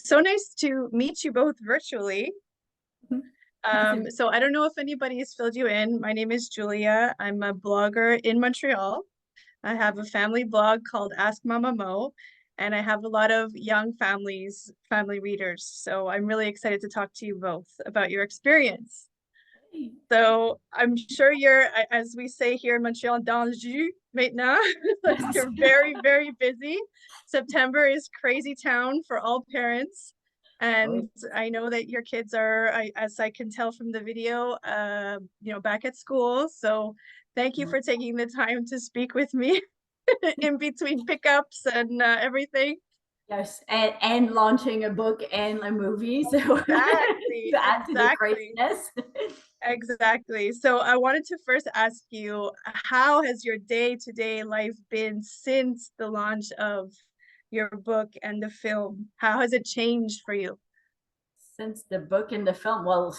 so nice to meet you both virtually. Mhm. So I don't know if anybody has filled you in. My name is Julia. I'm a blogger in Montreal. I have a family blog called Ask Mama Mo, and I have a lot of young family readers. So I'm really excited to talk to you both about your experience. So I'm sure you're, as we say here in Montreal, dans le jus maintenant. Like Yes. you're very, very busy. September is crazy town for all parents. Oh, And I know that your kids are, as I can tell from the video, back at school. So thank you for taking the time to speak with me in between pickups and everything. yes, and launching a book and a movie, so Exactly, to add to the exactly. craziness. Exactly. So I wanted to first ask you, how has your day-to-day life been since the launch of your book and the film? How has it changed for you? Since the book and the film, well,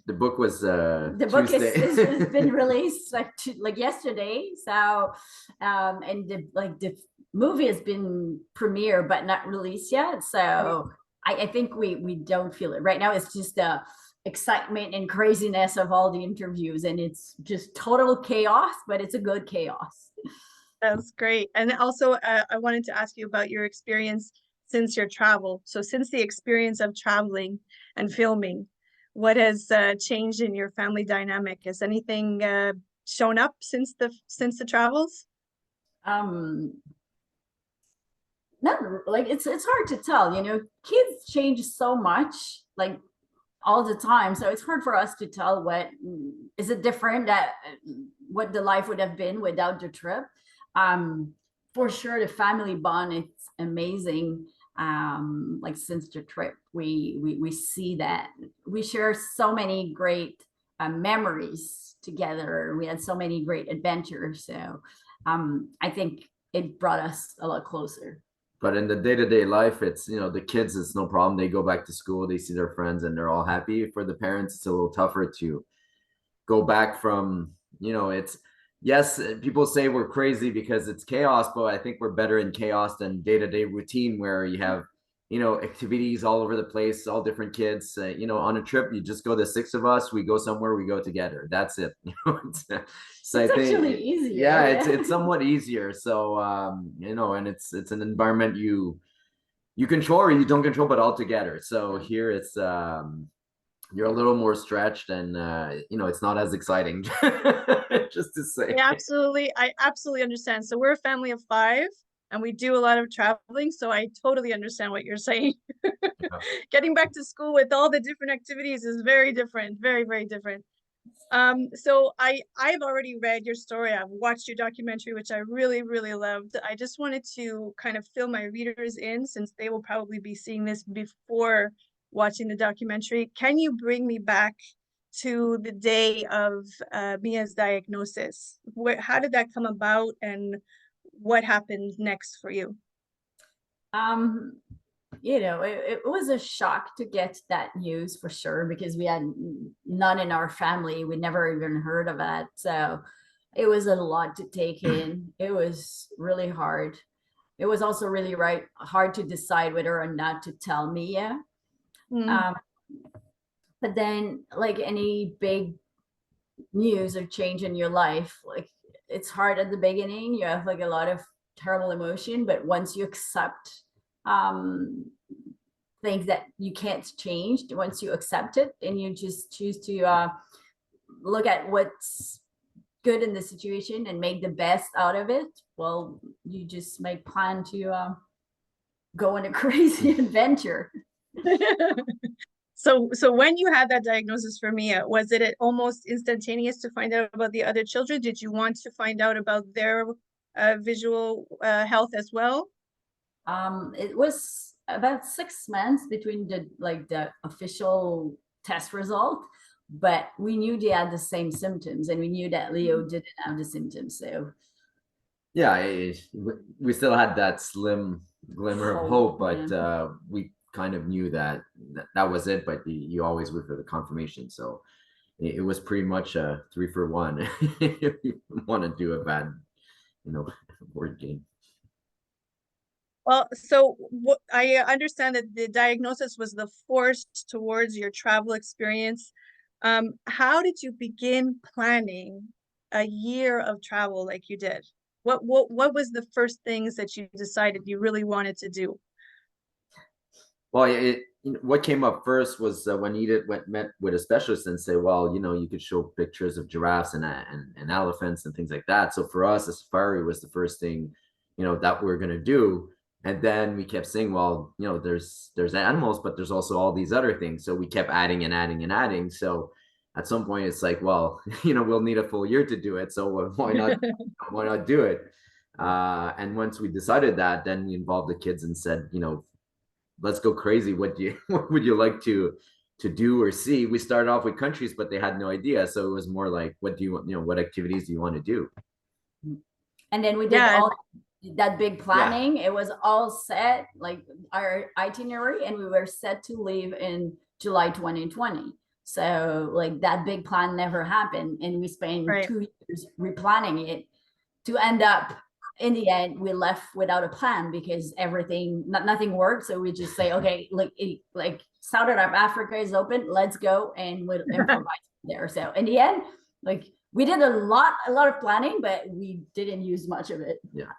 The book was the book Tuesday. has been released like yesterday, so and the movie has been premiere but not released yet, so I think we don't feel it right now. It's just the excitement and craziness of all the interviews, and it's just total chaos, but it's a good chaos. That's great. And also, I wanted to ask you about your experience since your travel. So since the experience of traveling and filming, what has changed in your family dynamic? Has anything shown up since the travels? um Not like it's hard to tell, kids change so much, like all the time, so it's hard for us to tell what is it different, that what the life would have been without the trip. For sure the family bond, it's amazing. Like since the trip, we see that we share so many great memories together. We had so many great adventures, so I think it brought us a lot closer. But in the day-to-day life, it's, the kids, it's no problem. They go back to school, they see their friends, and they're all happy. For the parents, it's a little tougher to go back from, it's, yes, people say we're crazy because it's chaos, but I think we're better in chaos than day-to-day routine where you have, activities all over the place, all different kids. On a trip, you just go, the six of us, we go somewhere, we go together. That's it. So I It's think, actually easier. yeah, it's somewhat easier. So and it's an environment you control or you don't control, but all together. So here it's you're a little more stretched, and it's not as exciting. Just to say. I absolutely understand. So we're a family of five and we do a lot of traveling. So I totally understand what you're saying. Yeah. Getting back to school with all the different activities is very different, very, very different. So I've already read your story. I've watched your documentary, which I really, really loved. I just wanted to kind of fill my readers in since they will probably be seeing this before watching the documentary. Can you bring me back to the day of Mia's diagnosis? How did that come about, and what happened next for you? um it was a shock to get that news, for sure, because we had none in our family. We never even heard of it, so it was a lot to take in. It was really hard. It was also really hard to decide whether or not to tell Mia. Mm, um, but then, like any big news or change in your life, like it's hard at the beginning. You have like a lot of terrible emotion, but once you accept um things that you can't change, once you accept it and you just choose to look at what's good in the situation and make the best out of it, well, you just make plan to go on a crazy adventure. So when you had that diagnosis for Mia, was it almost instantaneous to find out about the other children? Did you want to find out about their visual health as well? It was about 6 months between the official test result, but we knew they had the same symptoms, and we knew that Leo didn't have the symptoms, so Yeah, we still had that slim glimmer of hope, but yeah. we kind of knew that was it. But you always wait for the confirmation, so it was pretty much a 3-for-1 if you want to do a bad, board game. Well, so what I understand that the diagnosis was the force towards your travel experience. How did you begin planning a year of travel like you did? What was the first things that you decided you really wanted to do? Well, what came up first was when Edith met with a specialist and say, well, you could show pictures of giraffes and elephants and things like that. So for us, a safari was the first thing, that we are going to do. And then we kept saying, well, there's animals, but there's also all these other things. So we kept adding and adding and adding. So at some point, it's like, well, we'll need a full year to do it. So why not do it? And once we decided that, then we involved the kids and said, let's go crazy. What would you like to do or see? We started off with countries, but they had no idea. So it was more like, what do you want, what activities do you want to do? And then we did all that big planning. It was all set, like our itinerary, and we were set to leave in July 2020. So like that big plan never happened. And we spent 2 years replanning it to end up, in the end, we left without a plan because nothing worked. So we just say, okay, like Southern Africa is open, let's go, and we'll improvise there. So in the end, like we did a lot of planning, but we didn't use much of it. Yeah.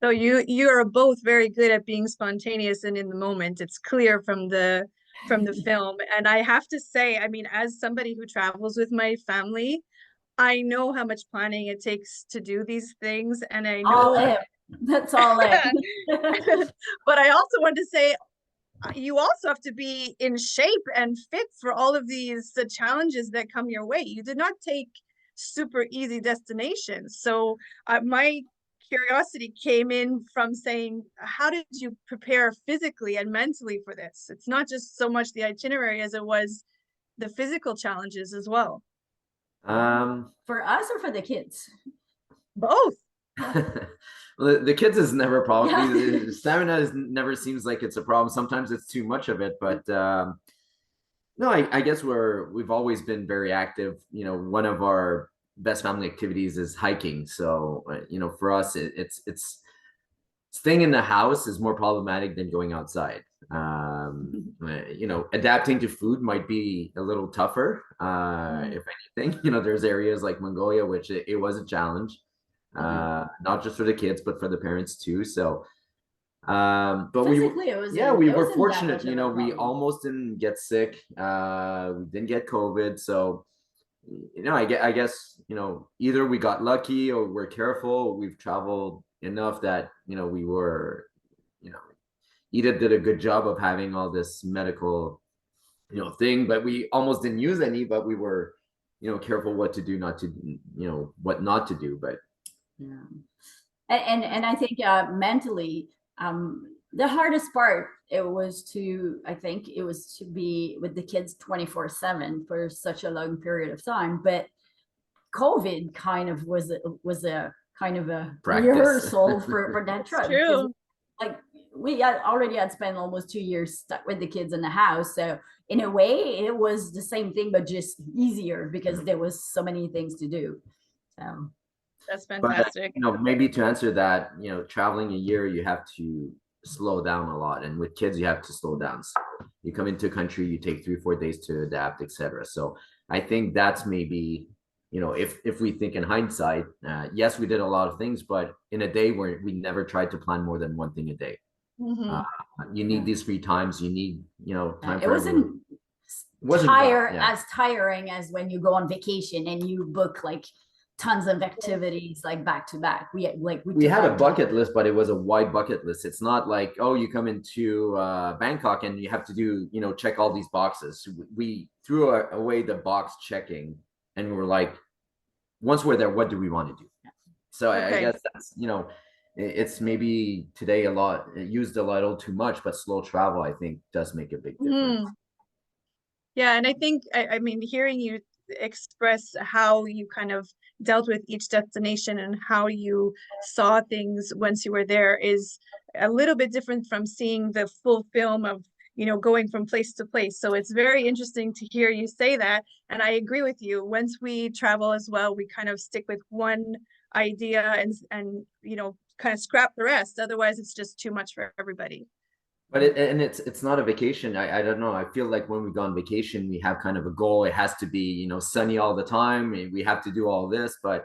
So you are both very good at being spontaneous and in the moment. It's clear from the film. And I have to say, I mean, as somebody who travels with my family, I know how much planning it takes to do these things, and I know that's all it. But I also want to say, you also have to be in shape and fit for all of these challenges that come your way. You did not take super easy destinations. So my curiosity came in from saying, how did you prepare physically and mentally for this? It's not just so much the itinerary as it was the physical challenges as well. For us or for the kids? Both. Well, the kids is never a problem. Yeah. Stamina never seems like it's a problem. Sometimes it's too much of it, but no, I guess we've always been very active. One of our best family activities is hiking. So for us, it's staying in the house is more problematic than going outside. Adapting to food might be a little tougher. If anything, there's areas like Mongolia, which it was a challenge, not just for the kids, but for the parents too. So, but we were fortunate, we almost didn't get sick. We didn't get COVID. So, I guess, either we got lucky or we're careful. We've traveled enough that, we were, Edith did a good job of having all this medical, thing, but we almost didn't use any, but we were, careful what to do, not to, what not to do. But yeah. And I think mentally, the hardest part, it was to be with the kids 24/7 for such a long period of time. But COVID kind of was a kind of a rehearsal for that trip. True. Like we already had spent almost 2 years stuck with the kids in the house. So in a way, it was the same thing, but just easier because there was so many things to do. So that's fantastic. But, maybe to answer that, traveling a year, you have to slow down a lot. And with kids, you have to slow down. So you come into a country, you take 3-4 days to adapt, etc. So I think that's maybe, if we think in hindsight, yes, we did a lot of things, but in a day where we never tried to plan more than one thing a day. You need these free times. You need, time. It wasn't as tiring as when you go on vacation and you book like tons of activities like back to back. We had a bucket list, but it was a wide bucket list. It's not like, oh, you come into Bangkok and you have to do, check all these boxes. We threw away the box checking and we were like, once we're there, what do we want to do? So I guess that's, it's maybe today used a little too much, but slow travel, I think, does make a big difference. Yeah. And I think, I mean, hearing you express how you kind of dealt with each destination and how you saw things once you were there is a little bit different from seeing the full film of, going from place to place. So it's very interesting to hear you say that. And I agree with you. Once we travel as well, we kind of stick with one idea and kind of scrap the rest. Otherwise, it's just too much for everybody. But it's not a vacation. I don't know. I feel like when we go on vacation, we have kind of a goal. It has to be, you know, sunny all the time. We have to do all this. But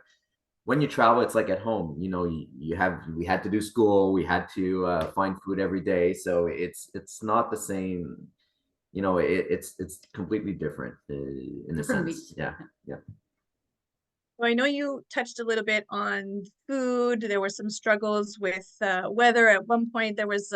when you travel, it's like at home. You know, we had to do school. We had to find food every day. So it's not the same. You know, it's completely different in a sense. Yeah, yeah. Well, I know you touched a little bit on food. There were some struggles with weather. At one point, there was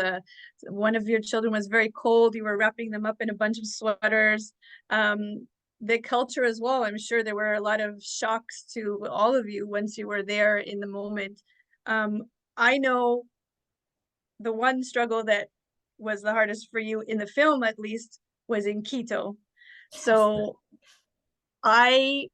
one of your children was very cold. You were wrapping them up in a bunch of sweaters. The culture as well. I'm sure there were a lot of shocks to all of you once you were there in the moment. I know the one struggle that was the hardest for you in the film, at least, was in Quito. So I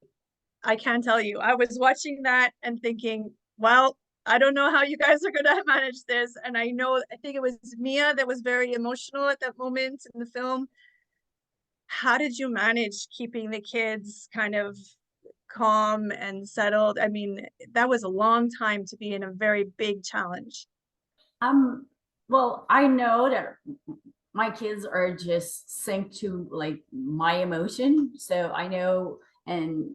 can't tell you. I was watching that and thinking, well, I don't know how you guys are going to manage this. And I think it was Mia that was very emotional at that moment in the film. How did you manage keeping the kids kind of calm and settled? I mean, that was a long time to be in a very big challenge. Well, I know that my kids are just synced to like my emotion. So I know, and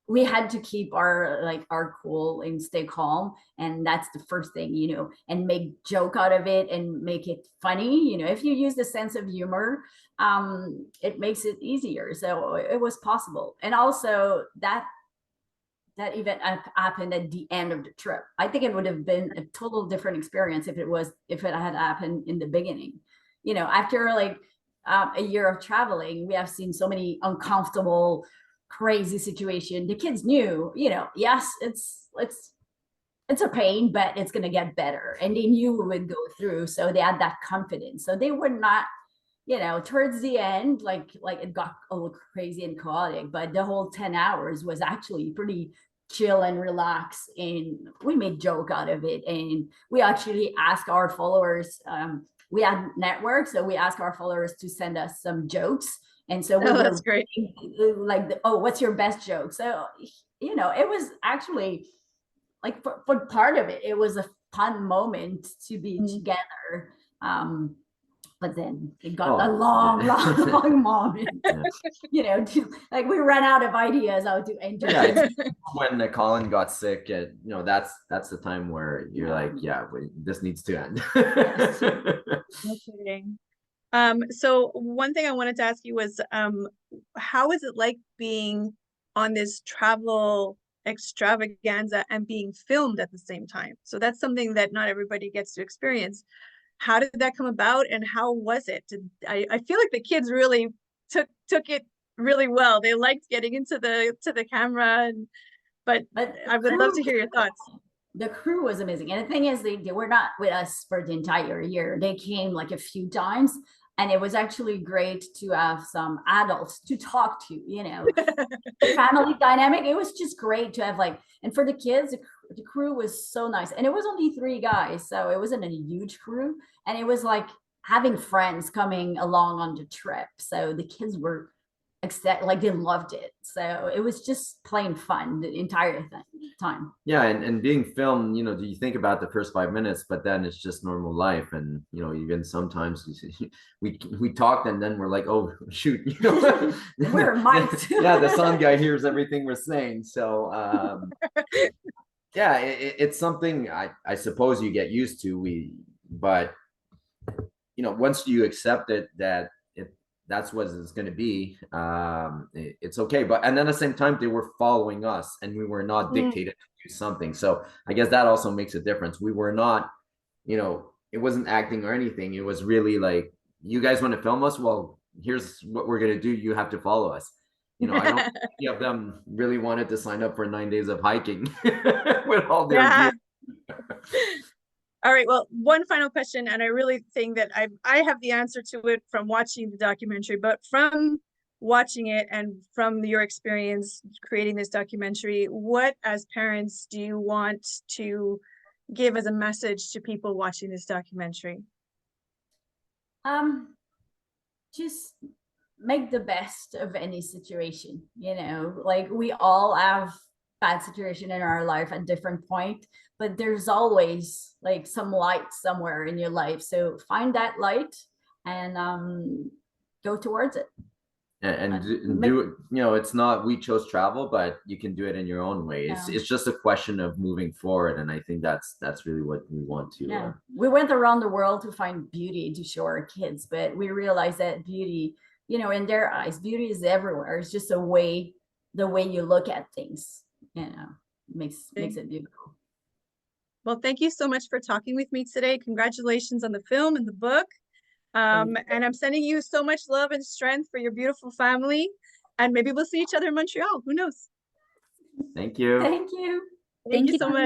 we had to keep our cool and stay calm, and that's the first thing, you know, and make joke out of it and make it funny. You know, if you use the sense of humor, it makes it easier. So it was possible. And also that event happened at the end of the trip. I think it would have been a total different experience if it had happened in the beginning. You know, after like a year of traveling, we have seen so many uncomfortable, crazy situation. The kids knew, you know, yes, it's a pain, but it's gonna get better, and they knew we would go through, so they had that confidence. So they were not, you know, towards the end, like it got a little crazy and chaotic, but the whole 10 hours was actually pretty chill and relaxed, and we made joke out of it. And we actually asked our followers, we had networks, so we asked our followers to send us some jokes. And so we were that's great. Like, oh, what's your best joke? So, you know, it was actually like for part of it, it was a fun moment to be together. But then it got a long moment. Yeah. You know, like we ran out of ideas how to enter. Yeah, when Colin got sick, you know, that's the time where you're like, yeah, this needs to end. No kidding. So one thing I wanted to ask you was, how is it like being on this travel extravaganza and being filmed at the same time? So that's something that not everybody gets to experience. How did that come about, and how was it? I feel like the kids really took it really well. They liked getting into the camera, but I would love to hear your thoughts. The crew was amazing. And the thing is, they were not with us for the entire year. They came like a few times, and it was actually great to have some adults to talk to, you know. Family dynamic. It was just great to have like, and for the kids, the crew was so nice. And it was only 3 guys, so it wasn't a huge crew. And it was like having friends coming along on the trip. So the kids were like they loved it. So it was just plain fun the entire time. Yeah, and being filmed, you know, do you think about the first 5 minutes, but then it's just normal life. And you know, even sometimes we talked and then we're like, oh shoot, you know, we're mic'd. Yeah, the sound guy hears everything we're saying. So yeah, it's something I suppose you get used to. But you know, once you accept it that that's what it's going to be, it's okay. But and at the same time, they were following us, and we were not dictated to do something. So I guess that also makes a difference. We were not, you know, it wasn't acting or anything. It was really like, you guys want to film us? Well, here's what we're going to do. You have to follow us. You know, I don't think any of them really wanted to sign up for 9 days of hiking with all their gear. All right, well, one final question, and I really think that I have the answer to it from watching the documentary, but from watching it and from your experience creating this documentary, what as parents do you want to give as a message to people watching this documentary? Just make the best of any situation, you know, like we all have bad situation in our life at different point, but there's always like some light somewhere in your life. So find that light and go towards it. And do it, you know, it's not we chose travel, but you can do it in your own way. It's just a question of moving forward, and I think that's really what we want to. We went around the world to find beauty to show our kids, but we realized that beauty, you know, in their eyes, beauty is everywhere. It's just the way you look at things, you know, makes it beautiful. Well, thank you so much for talking with me today. Congratulations on the film and the book. And I'm sending you so much love and strength for your beautiful family. And maybe we'll see each other in Montreal. Who knows? Thank you. Thank you. Thank you so much.